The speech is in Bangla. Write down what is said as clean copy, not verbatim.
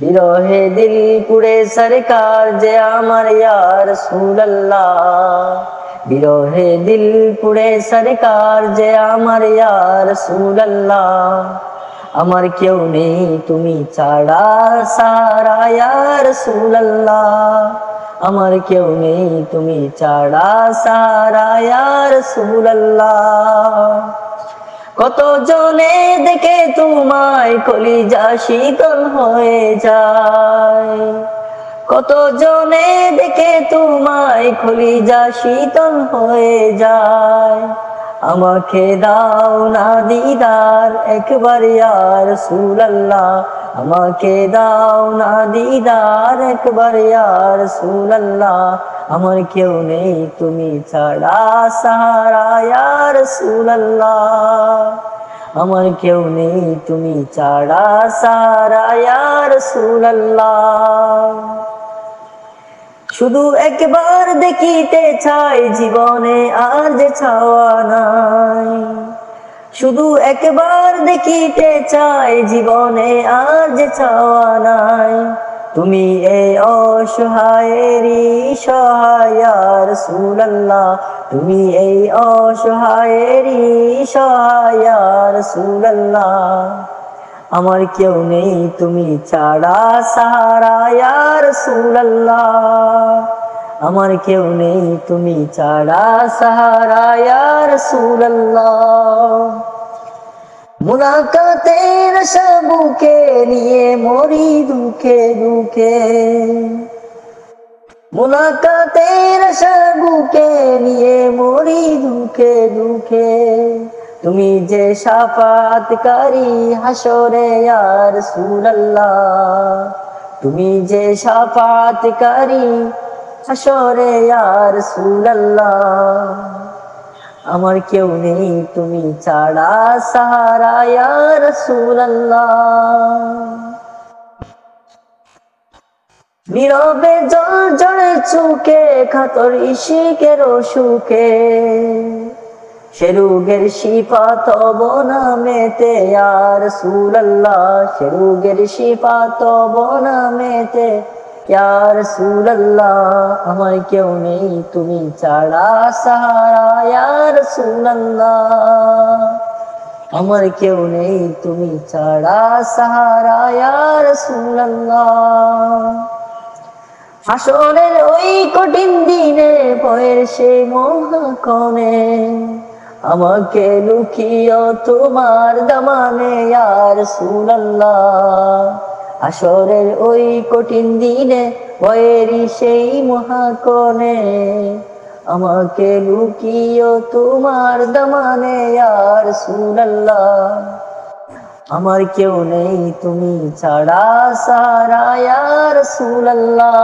বিরহে দিল পুড়ে সরকার যে আমার ইয়া রাসূলুল্লাহ, বিরহে দিল পুড়ে সরকার যে আমার ইয়া রাসূলুল্লাহ। আমার কেউ নেই তুমি ছাড়া সারা ইয়া রাসূলুল্লাহ, আমার কেউ নেই তুমি ছাড়া সারা ইয়া রাসূলুল্লাহ। কত জনে দেখে তোমায় কলিজা শীতল হয়ে যায়, কত জনে দেখে তোমায় কলিজা শীতল হয়ে যায়। আমাকে দাও না দিদার একবার ইয়া রাসূলুল্লাহ, আমাকে দাও না দিদার একবার ইয়া রাসূলুল্লাহ। আমার কেউ নেই তুমি ছাড়া সাহারা ইয়া রাসূলুল্লাহ, আমার কেউ নেই তুমি ছাড়া সাহারা ইয়া রাসূলুল্লাহ। শুধু একবার দেখিতে চাই জীবনে আর যে ছাওয়া নাই, শুধু একবার দেখিতে চাই জীবনে আর যে ছাওয়া নাই। তুমি এই অসহায়েরই সহায় ইয়া রাসূলুল্লাহ, তুমি এই অসহায়েরই সহায় ইয়া রাসূলুল্লাহ। আমার কেউ নেই তুমি ছাড়া সাহারা ইয়া রাসূলুল্লাহ, আমার কেউ নেই তুমি ছাড়া সাহারা ইয়া রাসূলুল্লাহ। মুলাকাতের বুকে নিয়ে মরি দুঃখে দুঃখে, মুলাকাতের বুকে নিয়ে মরি দুঃখে দুঃখে। তুমি যে শাফাতকারী হাসরে ইয়া রাসূলুল্লাহ, তুমি যে শাফাতকারী হাসরে ইয়া রাসূলুল্লাহ। আমার কেউ নেই তুমি ছাড়া সাহারা ইয়া রাসূলুল্লাহ। নীরবে জল জড়ে চুকে কাতর ইশিকের সুখে, সে রোগের শিফা তব নামেতে ইয়া রাসূলুল্লাহ, সে রোগের শিফা তব নামেতে ইয়া রাসূলুল্লাহ। আমার কেউ নেই তুমি ছাড়া সাহারা ইয়া রাসূলুল্লাহ, আমার কেউ নেই তুমি ছাড়া সাহারা ইয়া রাসূলুল্লাহ। হাসরের ওই কঠিন দিনে ভয়ের সেই মহাক্ষণে আমাকে লুকিও তোমার দামানে ইয়া রাসূলুল্লাহ। হাসরের ওই কঠিন দিনে ভয়েরই সেই মহাক্ষণে আমাকে লুকিও তোমার দামানে ইয়া রাসূলুল্লাহ। আমার কেউ নেই তুমি ছাড়া সাহারা ইয়া রাসূলুল্লাহ।